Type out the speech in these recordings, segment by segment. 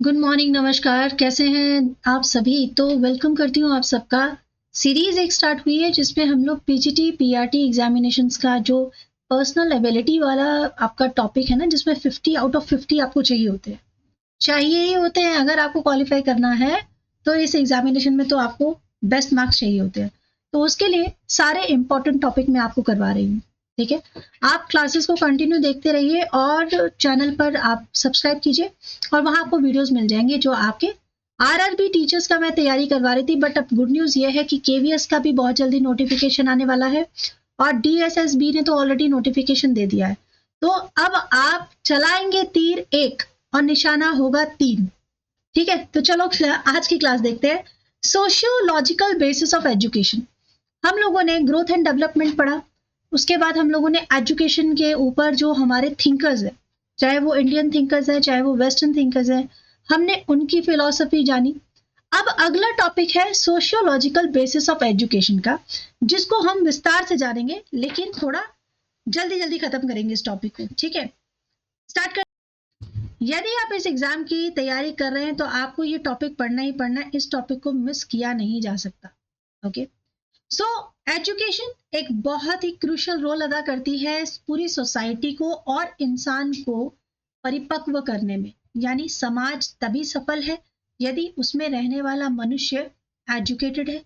Good morning, नमस्कार। कैसे हैं आप सभी? तो वेलकम करती हूँ आप सबका। सीरीज एक स्टार्ट हुई है जिसमें हम लोग पीजीटी पीआरटी एग्जामिनेशंस का जो पर्सनल एबिलिटी वाला आपका टॉपिक है ना, जिसमें 50 आउट ऑफ 50 आपको चाहिए ही होते हैं। अगर आपको क्वालिफाई करना है तो इस एग्जामिनेशन में तो आपको बेस्ट मार्क्स चाहिए होते हैं। तो उसके लिए सारे इंपॉर्टेंट टॉपिक मैं आपको करवा रही हूँ। ठीक है, आप क्लासेस को कंटिन्यू देखते रहिए और चैनल पर आप सब्सक्राइब कीजिए और वहां आपको वीडियोस मिल जाएंगे जो आपके आरआरबी टीचर्स का मैं तैयारी करवा रही थी। बट अब गुड न्यूज ये है कि केवीएस का भी बहुत जल्दी नोटिफिकेशन आने वाला है और डीएसएसबी ने तो ऑलरेडी नोटिफिकेशन दे दिया है। तो अब आप चलाएंगे तीर एक और निशाना होगा 3। ठीक है, तो चलो आज की क्लास देखते हैं। Sociological basis of education. हम लोगों ने ग्रोथ एंड डेवलपमेंट पढ़ा, उसके बाद हम लोगों ने एजुकेशन के ऊपर जो हमारे थिंकर्स है, चाहे वो इंडियन थिंकर्स है चाहे वो वेस्टर्न थिंकर्स है, हमने उनकी फिलॉसफी जानी। अब अगला टॉपिक है सोशियोलॉजिकल बेसिस ऑफ एजुकेशन का, जिसको हम विस्तार से जानेंगे, लेकिन थोड़ा जल्दी जल्दी खत्म करेंगे इस टॉपिक को। ठीक है, स्टार्ट कर। यदि आप इस एग्जाम की तैयारी कर रहे हैं तो आपको ये टॉपिक पढ़ना ही पढ़ना है। इस टॉपिक को मिस किया नहीं जा सकता। ओके, सो एजुकेशन एक बहुत ही क्रूशियल रोल अदा करती है पूरी सोसाइटी को और इंसान को परिपक्व करने में। यानी समाज तभी सफल है यदि उसमें रहने वाला मनुष्य एजुकेटेड है।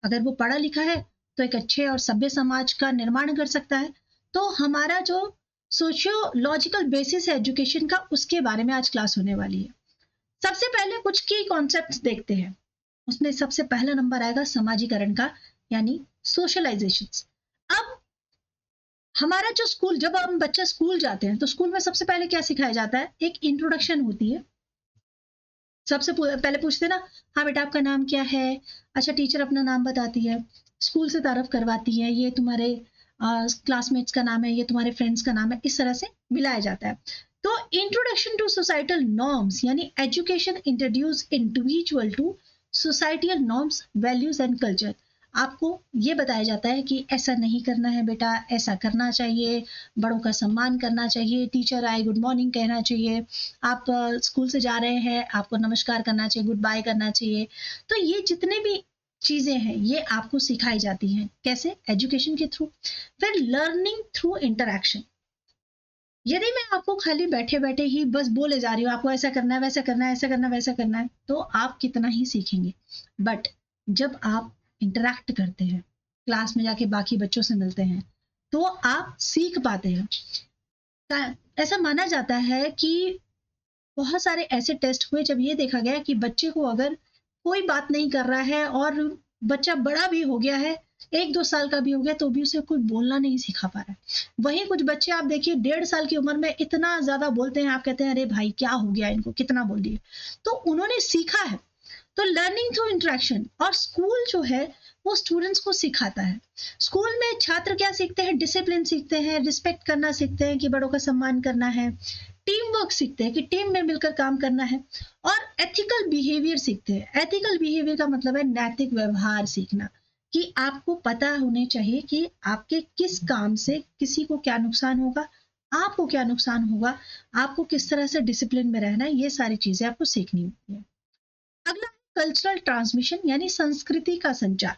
अगर वो पढ़ा लिखा है तो एक अच्छे और सभ्य समाज का निर्माण कर सकता है। तो हमारा जो सोशियोलॉजिकल बेसिस है एजुकेशन का, उसके बारे में आज क्लास होने वाली है। सबसे पहले कुछ की कॉन्सेप्ट्स देखते हैं। उसमें सबसे पहला नंबर आएगा समाजीकरण का, यानी सोशलाइजेशन। अब हमारा जो स्कूल, जब हम बच्चे स्कूल जाते हैं तो स्कूल में सबसे पहले क्या सिखाया जाता है? एक इंट्रोडक्शन होती है। सबसे पहले पूछते ना, हाँ बेटा आपका नाम क्या है? अच्छा, टीचर अपना नाम बताती है, स्कूल से तारफ करवाती है, ये तुम्हारे क्लासमेट्स का नाम है, ये तुम्हारे फ्रेंड्स का नाम है, इस तरह से मिलाया जाता है। तो इंट्रोडक्शन टू सोसाइटल नॉर्म्स, यानी education introduce individual to societal norms, values and culture. आपको ये बताया जाता है कि ऐसा नहीं करना है बेटा, ऐसा करना चाहिए, बड़ों का सम्मान करना चाहिए, टीचर आए गुड मॉर्निंग कहना चाहिए, आप स्कूल से जा रहे हैं आपको नमस्कार करना चाहिए, गुड बाय करना चाहिए। तो ये जितने भी चीजें हैं ये आपको सिखाई जाती हैं। कैसे? एजुकेशन के थ्रू। फिर लर्निंग थ्रू इंटरैक्शन। यदि मैं आपको खाली बैठे बैठे ही बस बोले जा रही हूँ आपको ऐसा करना है, वैसा करना है, ऐसा करना है, वैसा करना है, तो आप कितना ही सीखेंगे। बट जब आप इंटरैक्ट करते हैं, क्लास में जाके बाकी बच्चों से मिलते हैं, तो आप सीख पाते हैं। ऐसा माना जाता है कि बहुत सारे ऐसे टेस्ट हुए जब ये देखा गया कि बच्चे को अगर कोई बात नहीं कर रहा है और बच्चा बड़ा भी हो गया है, 1-2 साल का भी हो गया, तो भी उसे कोई बोलना नहीं सिखा पा रहा है। वहीं कुछ बच्चे आप देखिए 1.5 साल की उम्र में इतना ज्यादा बोलते हैं, आप कहते हैं अरे भाई क्या हो गया इनको, कितना बोल दिए। तो उन्होंने सीखा है। तो लर्निंग थ्रू इंटरेक्शन। और स्कूल जो है वो स्टूडेंट्स को सिखाता है। स्कूल में छात्र क्या सीखते हैं? डिसिप्लिन सीखते हैं, रिस्पेक्ट करना सीखते हैं कि बड़ों का सम्मान करना है, टीम वर्क सीखते हैं कि टीम में मिलकर काम करना है, और एथिकल बिहेवियर सीखते हैं। एथिकल बिहेवियर का मतलब है नैतिक व्यवहार सीखना, कि आपको पता होने चाहिए कि आपके किस काम से किसी को क्या नुकसान होगा, आपको क्या नुकसान होगा, आपको किस तरह से डिसिप्लिन में रहना है, ये सारी चीजें आपको सीखनी होती है। अगला कल्चरल ट्रांसमिशन, यानी संस्कृति का संचार।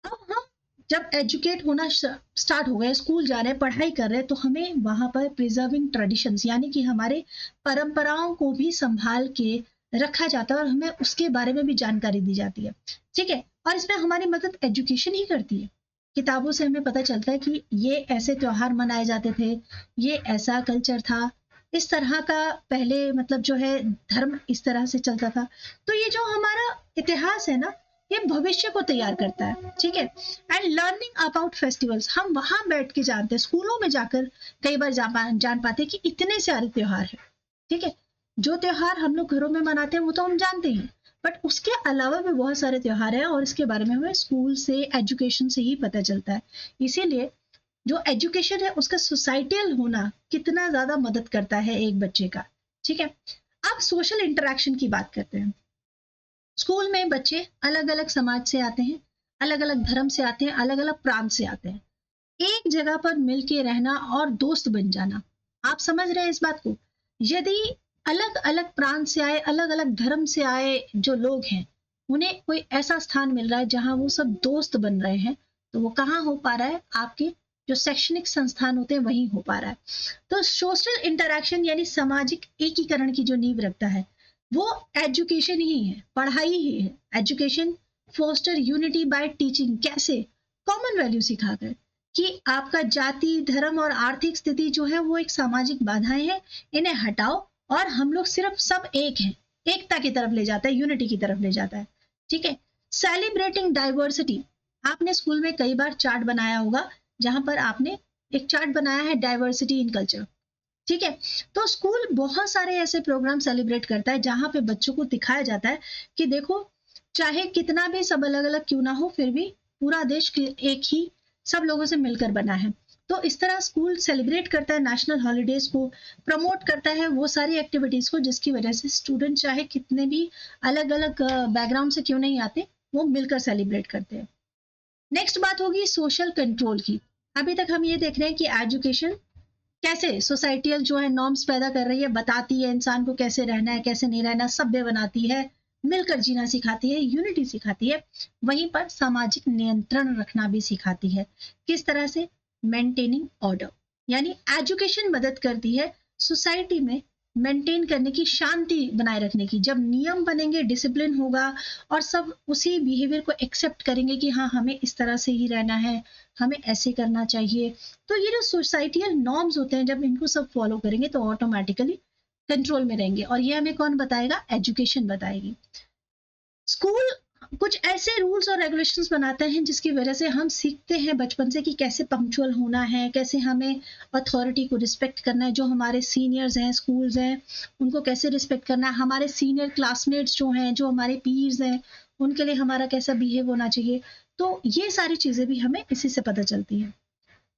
अब हम जब एजुकेट होना स्टार्ट हो गए, स्कूल जा रहे हैं, पढ़ाई कर रहे हैं, तो हमें वहां पर प्रिजर्विंग ट्रेडिशंस, यानी कि हमारे परंपराओं को भी संभाल के रखा जाता है और हमें उसके बारे में भी जानकारी दी जाती है। ठीक है, और इसमें हमारी मदद एजुकेशन ही करती है। किताबों से हमें पता चलता है कि ये ऐसे त्योहार मनाए जाते थे, ये ऐसा कल्चर था, इस तरह का पहले मतलब जो है धर्म इस तरह से चलता था। तो ये जो हमारा इतिहास है ना, ये भविष्य को तैयार करता है। ठीक है, एंड लर्निंग अबाउट फेस्टिवल्स, हम वहां बैठ के जानते हैं, स्कूलों में जाकर कई बार जान पाते हैं कि इतने सारे त्योहार है। ठीक है, जो त्योहार हम लोग घरों में मनाते हैं वो तो हम जानते हैं, बट उसके अलावा भी बहुत सारे त्योहार हैं और इसके बारे में हमें स्कूल से, एजुकेशन से ही पता चलता है। इसीलिए जो एजुकेशन है उसका सोसाइटल होना कितना ज्यादा मदद करता है एक बच्चे का। ठीक है, अब सोशल इंटरेक्शन की बात करते हैं। स्कूल में बच्चे अलग अलग समाज से आते हैं, अलग अलग धर्म से आते हैं, अलग अलग प्रांत से आते हैं। एक जगह पर मिलके रहना और दोस्त बन जाना, आप समझ रहे हैं इस बात को? यदि अलग अलग प्रांत से आए, अलग अलग धर्म से आए जो लोग हैं, उन्हें कोई ऐसा स्थान मिल रहा है जहां वो सब दोस्त बन रहे हैं, तो वो कहाँ हो पा रहा है? आपके जो शैक्षणिक संस्थान होते हैं वहीं हो पा रहा है। तो सोशल इंटरैक्शन यानी सामाजिक एकीकरण की जो नींव रखता है वो एजुकेशन ही है, पढ़ाई ही है। Education foster unity by teaching, कैसे? कॉमन वैल्यू सिखाकर कि आपका जाति, धर्म और आर्थिक स्थिति जो है वो एक सामाजिक बाधाएं हैं, इन्हें हटाओ और हम लोग सिर्फ सब एक हैं, एकता की तरफ ले जाता है, यूनिटी की तरफ ले जाता है। ठीक है। सेलिब्रेटिंग डाइवर्सिटी, आपने स्कूल में कई बार चार्ट बनाया होगा जहां पर आपने एक चार्ट बनाया है डाइवर्सिटी इन कल्चर। ठीक है। तो स्कूल बहुत सारे ऐसे प्रोग्राम सेलिब्रेट करता है जहां पे बच्चों को दिखाया जाता है कि देखो, चाहे कितना भी सब अलग अलग क्यों ना हो, फिर भी पूरा देश एक ही सब लोगों से मिलकर बना है। तो इस तरह स्कूल सेलिब्रेट करता है नेशनल हॉलीडेज को, प्रमोट करता है वो सारी एक्टिविटीज को जिसकी वजह से स्टूडेंट चाहे कितने भी अलग अलग बैकग्राउंड से क्यों नहीं आते, वो मिलकर सेलिब्रेट करते हैं। नेक्स्ट बात होगी सोशल कंट्रोल की। अभी तक हम ये देख रहे हैं कि एजुकेशन कैसे सोसाइटियल जो है नॉर्म्स पैदा कर रही है, बताती है इंसान को कैसे रहना है, कैसे नहीं रहना, सभ्य बनाती है, मिलकर जीना सिखाती है, यूनिटी सिखाती है। वहीं पर सामाजिक नियंत्रण रखना भी सिखाती है। किस तरह से? मेंटेनिंग ऑर्डर, यानी एजुकेशन मदद करती है सोसाइटी में मेंटेन करने की, शांति बनाए रखने की। जब नियम बनेंगे, डिसिप्लिन होगा और सब उसी बिहेवियर को एक्सेप्ट करेंगे कि हाँ हमें इस तरह से ही रहना है, हमें ऐसे करना चाहिए, तो ये जो सोसाइटियल नॉर्म्स होते हैं जब इनको सब फॉलो करेंगे तो ऑटोमेटिकली कंट्रोल में रहेंगे। और ये हमें कौन बताएगा? एजुकेशन बताएगी। स्कूल कुछ ऐसे रूल्स और रेगुलेशंस बनाते हैं जिसकी वजह से हम सीखते हैं बचपन से कि कैसे पंक्चुअल होना है, कैसे हमें अथॉरिटी को रिस्पेक्ट करना है, जो हमारे सीनियर्स हैं, स्कूल्स हैं, उनको कैसे रिस्पेक्ट करना है, हमारे सीनियर क्लासमेट्स जो हैं, जो हमारे पीयर्स हैं, उनके लिए हमारा कैसा बिहेव होना चाहिए। तो ये सारी चीजें भी हमें इसी से पता चलती हैं।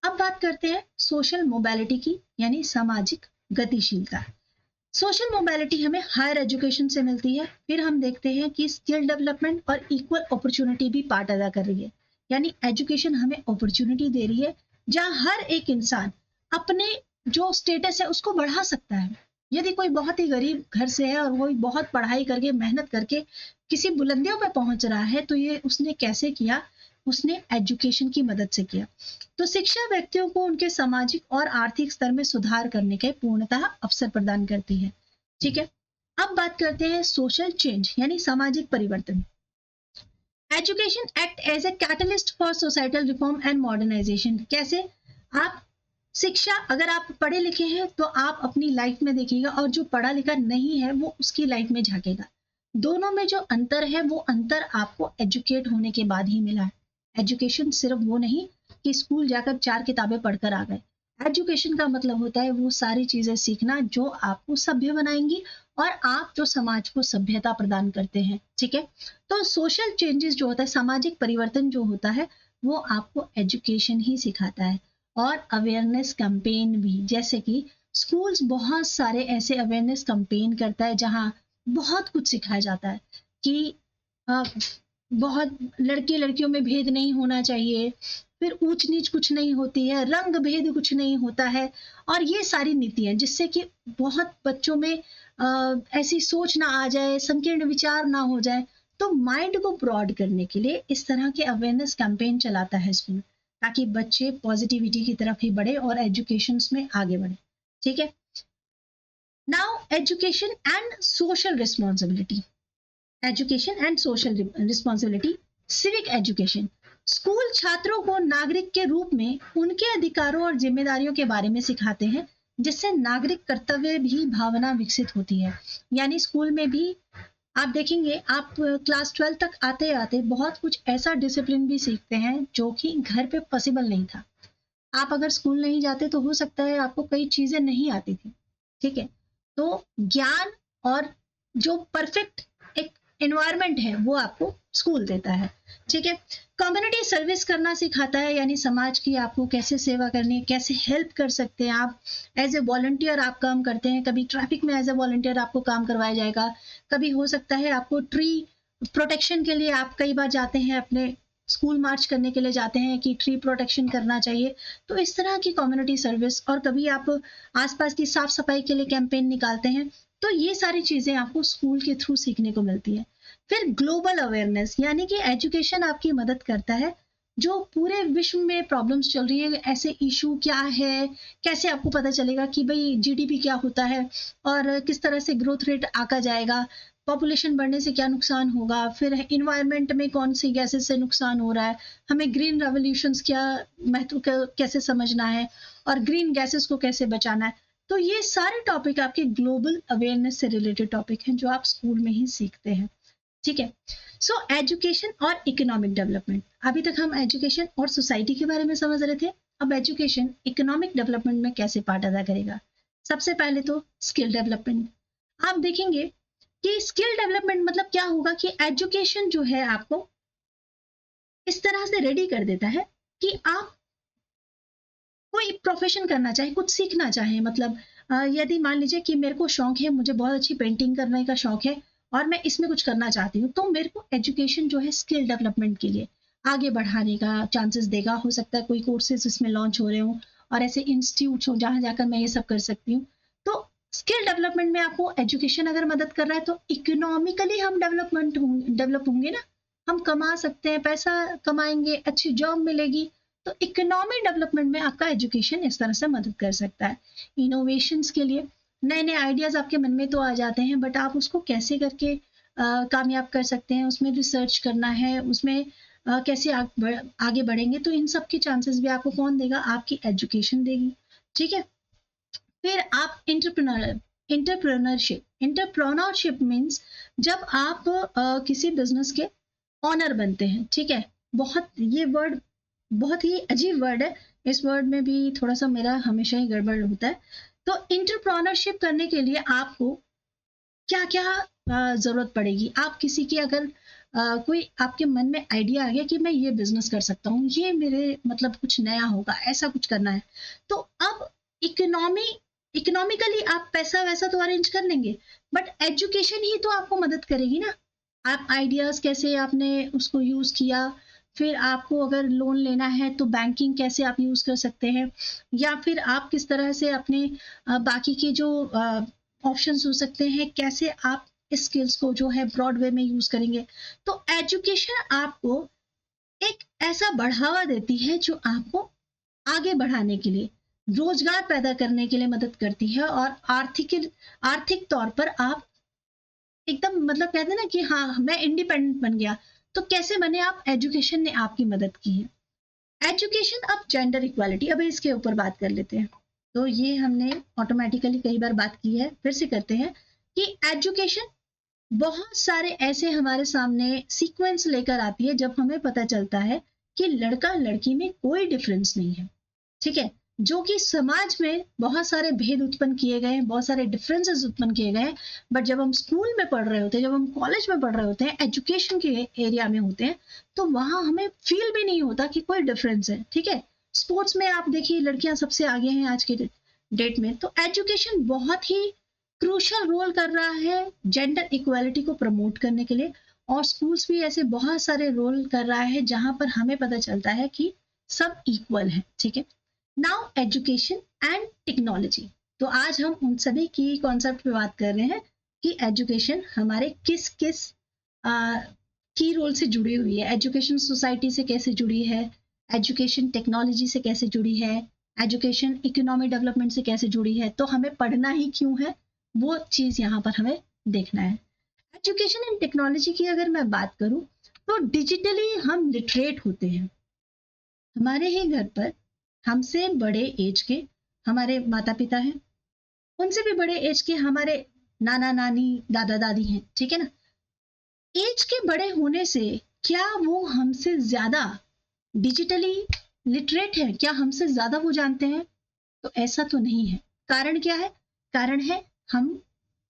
अब बात करते हैं सोशल मोबिलिटी की, यानी सामाजिक गतिशीलता। सोशल मोबिलिटी हमें हायर एजुकेशन से मिलती है। फिर हम देखते हैं कि स्किल डेवलपमेंट और इक्वल अपॉर्चुनिटी भी पार्ट अदा कर रही है, यानी एजुकेशन हमें अपॉर्चुनिटी दे रही है जहां हर एक इंसान अपने जो स्टेटस है उसको बढ़ा सकता है। यदि कोई बहुत ही गरीब घर से है और वो बहुत पढ़ाई करके, मेहनत करके किसी बुलंदियों पे पहुंच रहा है, तो ये उसने कैसे किया? उसने एजुकेशन की मदद से किया। तो शिक्षा व्यक्तियों को उनके सामाजिक और आर्थिक स्तर में सुधार करने के पूर्णतः अवसर प्रदान करती है। ठीक है। अब बात करते हैं सोशल चेंज, यानी सामाजिक परिवर्तन। Education act as a catalyst for societal reform and modernization. कैसे? आप शिक्षा, अगर आप पढ़े लिखे हैं तो आप अपनी लाइफ में देखिएगा, और जो पढ़ा लिखा नहीं है वो उसकी लाइफ में झांकेगा। दोनों में जो अंतर है वो अंतर आपको एजुकेट होने के बाद ही मिला है। एजुकेशन सिर्फ वो नहीं कि स्कूल जाकर 4 किताबें पढ़कर आ गए। एजुकेशन का मतलब होता है वो सारी चीजें सीखना जो आपको सभ्य बनाएंगी और आप जो समाज को सभ्यता प्रदान करते हैं। ठीक है। तो सोशल चेंजेस जो होता है, सामाजिक परिवर्तन जो होता है, वो आपको एजुकेशन ही सिखाता है। और अवेयरनेस कैंपेन भी, जैसे कि स्कूल्स बहुत सारे ऐसे अवेयरनेस कैंपेन करता है जहां बहुत कुछ सिखाया जाता है कि बहुत लड़के लड़कियों में भेद नहीं होना चाहिए, फिर ऊंच नीच कुछ नहीं होती है, रंग भेद कुछ नहीं होता है, और ये सारी नीतियां जिससे कि बहुत बच्चों में ऐसी सोच ना आ जाए, संकीर्ण विचार ना हो जाए। तो माइंड को ब्रॉड करने के लिए इस तरह के अवेयरनेस कैंपेन चलाता है स्कूल, ताकि बच्चे पॉजिटिविटी की तरफ ही बढ़े और एजुकेशन में आगे बढ़े। ठीक है। Now education and social responsibility. Education and social responsibility. Civic education. School छात्रों को नागरिक के रूप में उनके अधिकारों और जिम्मेदारियों के बारे में सिखाते हैं, जिससे नागरिक कर्तव्य भी भावना विकसित होती है। यानी स्कूल में भी आप देखेंगे, आप क्लास 12 तक आते आते बहुत कुछ ऐसा डिसिप्लिन भी सीखते हैं जो कि घर पे पॉसिबल नहीं था। आप अगर स्कूल नहीं जाते तो हो सकता है आपको कई चीजें नहीं आती थी। ठीक है। तो ज्ञान और जो परफेक्ट एक एनवायरनमेंट है वो आपको स्कूल देता है। ठीक है। कम्युनिटी सर्विस करना सिखाता है, यानी समाज की आपको कैसे सेवा करनी है, कैसे हेल्प कर सकते हैं आप। एज ए वॉलंटियर आप काम करते हैं, कभी ट्रैफिक में एज ए वॉलंटियर आपको काम करवाया जाएगा, कभी हो सकता है आपको ट्री प्रोटेक्शन के लिए आप कई बार जाते हैं, अपने स्कूल मार्च करने के लिए जाते हैं कि ट्री प्रोटेक्शन करना चाहिए। तो इस तरह की कम्युनिटी सर्विस, और कभी आप आसपास की साफ सफाई के लिए कैंपेन निकालते हैं। तो ये सारी चीजें आपको स्कूल के थ्रू सीखने को मिलती है। फिर ग्लोबल अवेयरनेस, यानी कि एजुकेशन आपकी मदद करता है जो पूरे विश्व में प्रॉब्लम्स चल रही है, ऐसे इशू क्या है, कैसे आपको पता चलेगा कि भाई जीडीपी क्या होता है और किस तरह से ग्रोथ रेट आका जाएगा, पॉपुलेशन बढ़ने से क्या नुकसान होगा, फिर इन्वायरमेंट में कौन सी गैसेस से नुकसान हो रहा है, हमें ग्रीन रेवोल्यूशंस क्या महत्व कैसे समझना है और ग्रीन गैसेस को कैसे बचाना है। तो ये सारे टॉपिक आपके ग्लोबल अवेयरनेस से रिलेटेड टॉपिक हैं जो आप स्कूल में ही सीखते हैं। ठीक है। सो एजुकेशन और इकोनॉमिक डेवलपमेंट, अभी तक हम एजुकेशन और सोसाइटी के बारे में समझ रहे थे। अब एजुकेशन इकोनॉमिक डेवलपमेंट में कैसे पार्ट अदा करेगा। सबसे पहले तो स्किल डेवलपमेंट। आप देखेंगे कि स्किल डेवलपमेंट मतलब क्या होगा कि एजुकेशन जो है आपको इस तरह से रेडी कर देता है कि आप कोई प्रोफेशन करना चाहे, कुछ सीखना चाहे, मतलब यदि मान लीजिए कि मेरे को शौक है, मुझे बहुत अच्छी पेंटिंग करने का शौक है और मैं इसमें कुछ करना चाहती हूँ, तो मेरे को एजुकेशन जो है स्किल डेवलपमेंट के लिए आगे बढ़ाने का चांसेस देगा। हो सकता है कोई कोर्सेज इसमें लॉन्च हो रहे हो और ऐसे इंस्टीट्यूट हो जहाँ जाकर मैं ये सब कर सकती हूँ। तो स्किल डेवलपमेंट में आपको एजुकेशन अगर मदद कर रहा है तो इकोनॉमिकली हम डेवलप होंगे ना, हम कमा सकते हैं, पैसा कमाएंगे, अच्छी जॉब मिलेगी। तो इकोनॉमिक डेवलपमेंट में आपका एजुकेशन इस तरह से मदद कर सकता है। इनोवेशंस के लिए नए नए आइडियाज आपके मन में तो आ जाते हैं, बट आप उसको कैसे करके कामयाब कर सकते हैं, उसमें रिसर्च करना है, उसमें कैसे आगे बढ़ेंगे, तो इन सब के चांसेस भी आपको कौन देगा, आपकी एजुकेशन देगी। ठीक है। फिर आप इंटरप्रेन्योरशिप मीन्स जब आप किसी बिजनेस के ऑनर बनते हैं। ठीक है। ये वर्ड बहुत ही अजीब वर्ड है, इस वर्ड में भी थोड़ा सा मेरा हमेशा ही गड़बड़ होता है। तो इंटरप्रेन्योरशिप करने के लिए आपको क्या क्या जरूरत पड़ेगी। आप किसी की अगर कोई आपके मन में आइडिया आ गया कि मैं ये बिजनेस कर सकता हूँ, ये मेरे मतलब कुछ नया होगा, ऐसा कुछ करना है, तो अब इकोनॉमिकली आप पैसा वैसा तो अरेंज कर लेंगे, बट एजुकेशन ही तो आपको मदद करेगी ना। आप आइडियाज कैसे आपने उसको यूज किया, फिर आपको अगर लोन लेना है तो बैंकिंग कैसे आप यूज कर सकते हैं, या फिर आप किस तरह से अपने बाकी के जो ऑप्शंस हो सकते हैं, कैसे आप इस स्किल्स को जो है ब्रॉड वे में यूज करेंगे। तो एजुकेशन आपको एक ऐसा बढ़ावा देती है जो आपको आगे बढ़ाने के लिए, रोजगार पैदा करने के लिए मदद करती है, और आर्थिक तौर पर आप एकदम मतलब कहते हैं ना कि हाँ मैं इंडिपेंडेंट बन गया। तो कैसे बने आप, एजुकेशन ने आपकी मदद की है। एजुकेशन, अब जेंडर इक्वालिटी, अब इसके ऊपर बात कर लेते हैं। तो ये हमने ऑटोमेटिकली कई बार बात की है, फिर से करते हैं कि एजुकेशन बहुत सारे ऐसे हमारे सामने सीक्वेंस लेकर आती है जब हमें पता चलता है कि लड़का लड़की में कोई डिफरेंस नहीं है। ठीक है। जो कि समाज में बहुत सारे भेद उत्पन्न किए गए हैं, बहुत सारे डिफरेंसेस उत्पन्न किए गए हैं, बट जब हम स्कूल में पढ़ रहे होते हैं, जब हम कॉलेज में पढ़ रहे होते हैं, एजुकेशन के एरिया में होते हैं, तो वहां हमें फील भी नहीं होता कि कोई डिफरेंस है। ठीक है। स्पोर्ट्स में आप देखिए लड़कियां सबसे आगे हैं आज के डेट में। तो एजुकेशन बहुत ही क्रूशल रोल कर रहा है जेंडर इक्वालिटी को प्रमोट करने के लिए, और स्कूल्स भी ऐसे बहुत सारे रोल कर रहा है जहां पर हमें पता चलता है कि सब इक्वल है। ठीक है। Now education and technology. तो आज हम उन सभी की कॉन्सेप्ट पे बात कर रहे हैं कि एजुकेशन हमारे किस किस की रोल से जुड़ी हुई है, एजुकेशन सोसाइटी से कैसे जुड़ी है, एजुकेशन टेक्नोलॉजी से कैसे जुड़ी है, एजुकेशन इकोनॉमिक डेवलपमेंट से कैसे जुड़ी है, तो हमें पढ़ना ही क्यों है, वो चीज यहाँ पर हमें देखना है। एजुकेशन एंड टेक्नोलॉजी की अगर मैं बात करूं तो डिजिटली हम लिटरेट होते हैं। हमारे ही घर पर हमसे बड़े एज के हमारे माता पिता हैं, उनसे भी बड़े एज के हमारे नाना नानी दादा दादी हैं। ठीक है ना। एज के बड़े होने से क्या वो हमसे ज्यादा डिजिटली लिटरेट है, क्या हमसे ज्यादा वो जानते हैं? तो ऐसा तो नहीं है। कारण क्या है? कारण है हम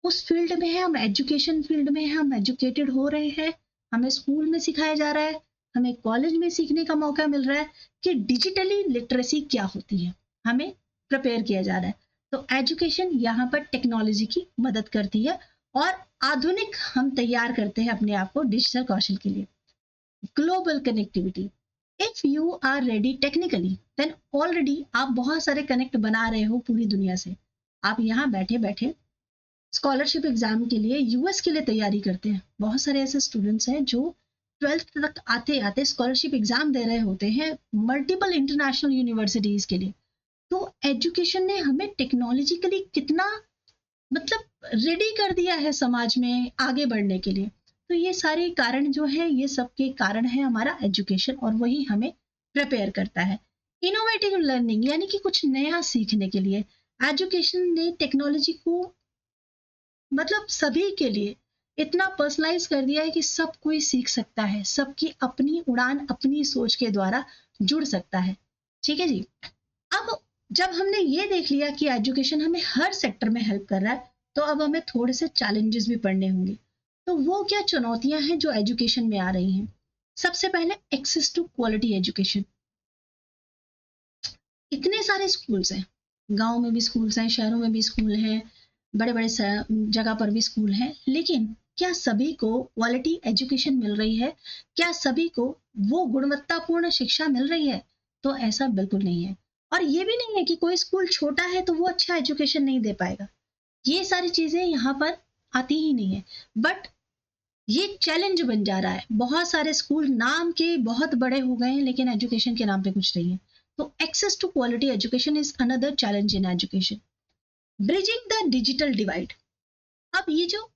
उस फील्ड में है, हम एजुकेशन फील्ड में है, हम एजुकेटेड हो रहे हैं, हमें स्कूल में सिखाया जा रहा है, हमें कॉलेज में सीखने का मौका मिल रहा है कि डिजिटली लिटरेसी क्या होती है, हमें प्रिपेयर किया जा रहा है। तो एजुकेशन यहाँ पर टेक्नोलॉजी की मदद करती है और आधुनिक हम तैयार करते हैं अपने आप को डिजिटल कौशल के लिए। Global connectivity, if you are ready technically then already आप बहुत सारे कनेक्ट बना रहे हो पूरी दुनिया से। आप यहाँ बैठे बैठे स्कॉलरशिप एग्जाम के लिए यूएस के लिए तैयारी करते हैं। बहुत सारे ऐसे स्टूडेंट्स हैं जो 12th तक आते आते स्कॉलरशिप एग्जाम दे रहे होते हैं मल्टीपल इंटरनेशनल यूनिवर्सिटीज के लिए। तो एजुकेशन ने हमें टेक्नोलॉजिकली कितना मतलब रेडी कर दिया है समाज में आगे बढ़ने के लिए। तो ये सारे कारण जो है, ये सबके कारण है हमारा एजुकेशन, और वही हमें प्रिपेयर करता है। इनोवेटिव लर्निंग यानी कि कुछ नया सीखने के लिए एजुकेशन ने टेक्नोलॉजी को मतलब सभी के लिए इतना पर्सनलाइज कर दिया है कि सब कोई सीख सकता है, सबकी अपनी उड़ान अपनी सोच के द्वारा जुड़ सकता है। ठीक है जी। अब जब हमने ये देख लिया कि एजुकेशन हमें हर सेक्टर में हेल्प कर रहा है, तो अब हमें थोड़े से चैलेंजेस भी पढ़ने होंगे। तो वो क्या चुनौतियां हैं जो एजुकेशन में आ रही हैं? सबसे पहले एक्सेस टू क्वालिटी एजुकेशन। इतने सारे स्कूल्स हैं, गांव में भी स्कूल्स हैं, शहरों में भी स्कूल हैं, बड़े बड़े जगह पर भी स्कूल हैं, लेकिन क्या सभी को क्वालिटी एजुकेशन मिल रही है? क्या सभी को वो गुणवत्तापूर्ण शिक्षा मिल रही है? तो ऐसा बिल्कुल नहीं है। और ये भी नहीं है कि कोई स्कूल छोटा है तो वो अच्छा एजुकेशन नहीं दे पाएगा। ये सारी चीजें यहाँ पर आती ही नहीं है। बट ये चैलेंज बन जा रहा है। बहुत सारे स्कूल नाम के बहुत बड़े हो गए हैं, लेकिन एजुकेशन के नाम पे कुछ नहीं है। तो access to quality education is another challenge in education. Bridging the digital divide. अब ये जो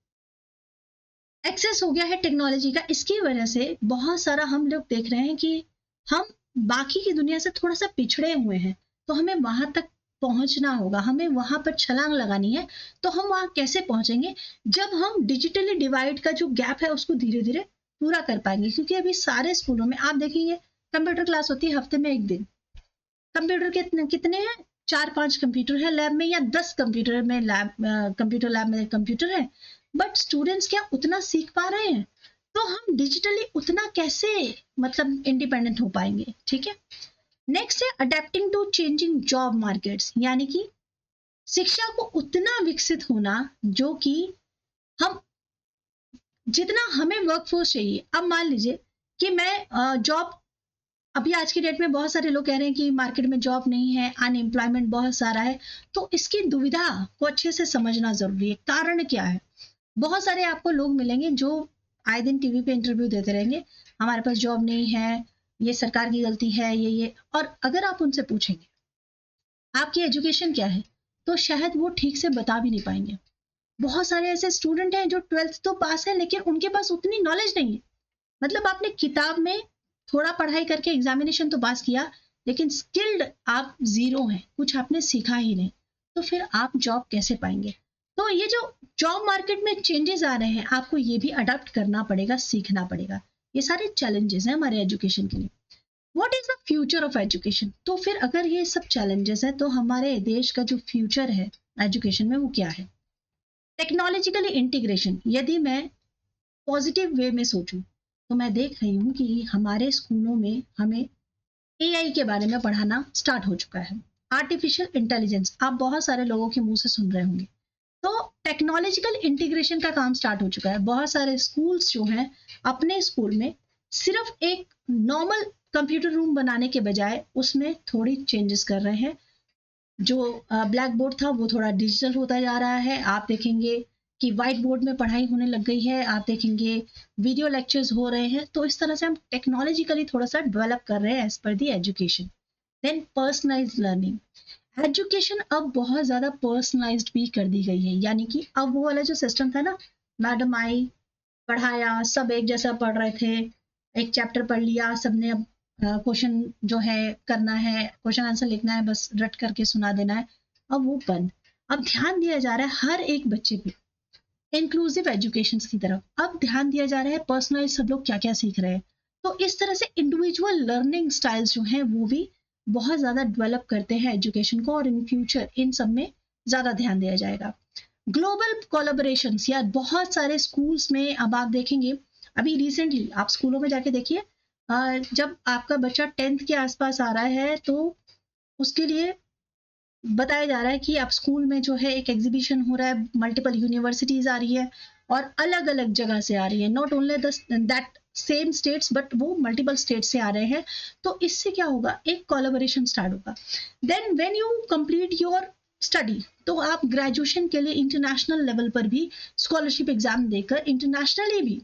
एक्सेस हो गया है टेक्नोलॉजी का, इसकी वजह से बहुत सारा हम लोग देख रहे हैं कि हम बाकी की दुनिया से थोड़ा सा पिछड़े हुए हैं। तो हमें वहां तक पहुंचना होगा, हमें वहां पर छलांग लगानी है। तो हम वहां कैसे पहुंचेंगे? जब हम डिजिटली डिवाइड का जो गैप है उसको धीरे धीरे पूरा कर पाएंगे। क्योंकि अभी सारे स्कूलों में आप देखेंगे कंप्यूटर क्लास होती है हफ्ते में एक दिन। कंप्यूटर कितने हैं? 4-5 कंप्यूटर है लैब में, या 10 कंप्यूटर में लैब, कंप्यूटर लैब में कंप्यूटर है। बट स्टूडेंट्स क्या उतना सीख पा रहे हैं? तो हम डिजिटली उतना कैसे मतलब इंडिपेंडेंट हो पाएंगे? ठीक है। नेक्स्ट है adapting to changing job markets, यानी कि शिक्षा को उतना विकसित होना जो कि हम जितना हमें वर्कफोर्स चाहिए। अब मान लीजिए कि मैं जॉब, अभी आज की डेट में बहुत सारे लोग कह रहे हैं कि मार्केट में जॉब नहीं है, अनएम्प्लॉयमेंट बहुत सारा है। तो इसकी दुविधा को अच्छे से समझना जरूरी है। कारण क्या है? बहुत सारे आपको लोग मिलेंगे जो आए दिन टीवी पे इंटरव्यू देते रहेंगे, हमारे पास जॉब नहीं है, ये सरकार की गलती है, ये। और अगर आप उनसे पूछेंगे आपकी एजुकेशन क्या है, तो शायद वो ठीक से बता भी नहीं पाएंगे। बहुत सारे ऐसे स्टूडेंट हैं जो 12th तो पास है, लेकिन उनके पास उतनी नॉलेज नहीं है। मतलब आपने किताब में थोड़ा पढ़ाई करके एग्जामिनेशन तो पास किया, लेकिन स्किल्ड आप जीरो हैं, कुछ आपने सीखा ही नहीं। तो फिर आप जॉब कैसे पाएंगे? तो ये जो जॉब मार्केट में चेंजेस आ रहे हैं, आपको ये भी अडॉप्ट करना पड़ेगा, सीखना पड़ेगा। ये सारे चैलेंजेस हैं हमारे एजुकेशन के लिए। What is the future of education? तो फिर अगर ये सब चैलेंजेस हैं, तो हमारे देश का जो फ्यूचर है एजुकेशन में वो क्या है? Technologically integration. यदि मैं पॉजिटिव वे में सोचूं, तो मैं देख रही हूँ कि हमारे स्कूलों में हमें एआई के बारे में पढ़ाना स्टार्ट हो चुका है। आर्टिफिशियल इंटेलिजेंस आप बहुत सारे लोगों के मुंह से सुन रहे होंगे। तो टेक्नोलॉजिकल इंटीग्रेशन का काम स्टार्ट हो चुका है। बहुत सारे स्कूल्स जो हैं अपने स्कूल में सिर्फ एक नॉर्मल कंप्यूटर रूम बनाने के बजाय उसमें थोड़ी चेंजेस कर रहे हैं। जो ब्लैक बोर्ड था वो थोड़ा डिजिटल होता जा रहा है। आप देखेंगे कि व्हाइट बोर्ड में पढ़ाई होने लग गई है। आप देखेंगे वीडियो लेक्चर्स हो रहे हैं। तो इस तरह से हम टेक्नोलॉजिकली थोड़ा सा डेवलप कर रहे हैं as per the education. Then personalised learning. Education अब बहुत ज्यादा पर्सनलाइज्ड भी कर दी गई है। यानी कि अब वो वाला जो सिस्टम था ना, मैडम आई पढ़ाया, सब एक जैसा पढ़ रहे थे, एक चैप्टर पढ़ लिया सबने, अब क्वेश्चन जो है करना है, क्वेश्चन आंसर लिखना है, बस रट करके सुना देना है। अब वो बंद। अब ध्यान दिया जा रहा है हर एक बच्चे पे, इंक्लूसिव एजुकेशन की तरफ। अब ध्यान दिया जा रहा है पर्सनलाइज सब लोग क्या क्या सीख रहे हैं। तो इस तरह से इंडिविजुअल लर्निंग स्टाइल्स जो हैं वो भी बहुत ज्यादा डेवलप करते हैं एजुकेशन को, और इन फ्यूचर इन सब में ज्यादा ध्यान दिया जाएगा। ग्लोबल कोलैबोरेशन, या बहुत सारे स्कूल्स में अब आप देखेंगे, अभी रिसेंटली आप स्कूलों में जाके देखिए, जब आपका बच्चा 10th के आसपास आ रहा है तो उसके लिए बताया जा रहा है कि आप स्कूल में जो है एक एग्जीबिशन हो रहा है, मल्टीपल यूनिवर्सिटीज आ रही है और अलग अलग जगह से आ रही है, not only that same states but वो मल्टीपल स्टेट से आ रहे हैं। तो इससे क्या होगा, एक कोलैबोरेशन स्टार्ट होगा। Then when you complete your study, तो आप ग्रेजुएशन के लिए इंटरनेशनल लेवल पर भी स्कॉलरशिप एग्जाम देकर इंटरनेशनली भी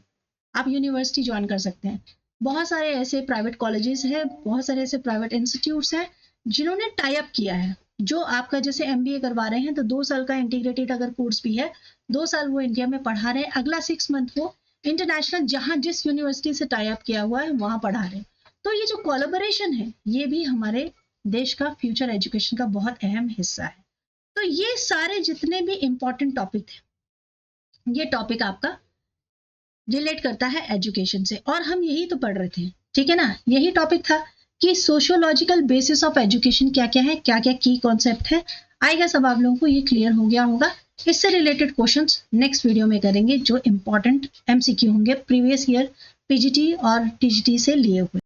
आप यूनिवर्सिटी ज्वाइन कर सकते हैं। बहुत सारे ऐसे प्राइवेट कॉलेजेस हैं, बहुत सारे ऐसे प्राइवेट इंस्टीट्यूट्स हैं जिन्होंने टाई अप किया है, जो आपका जैसे MBA करवा रहे हैं तो 2 साल का इंटीग्रेटेड अगर कोर्स भी है, 2 साल वो इंडिया में पढ़ा रहे हैं, अगला 6 मंथ वो इंटरनेशनल जहां जिस यूनिवर्सिटी से टाई अप किया हुआ है वहां पढ़ा रहे हैं। तो ये जो कोलैबोरेशन है ये भी हमारे देश का फ्यूचर एजुकेशन का बहुत अहम हिस्सा है। तो ये सारे जितने भी इंपॉर्टेंट टॉपिक थे, ये टॉपिक आपका रिलेट करता है एजुकेशन से, और हम यही तो पढ़ रहे थे, ठीक है ना। यही टॉपिक था कि सोशियोलॉजिकल बेसिस ऑफ एजुकेशन क्या क्या है, क्या क्या की कॉन्सेप्ट है। आई गेस अब आप लोगों को ये क्लियर हो गया होगा। इससे रिलेटेड क्वेश्चंस नेक्स्ट वीडियो में करेंगे जो इंपॉर्टेंट MCQ होंगे प्रीवियस ईयर PGT और TGT से लिए हुए।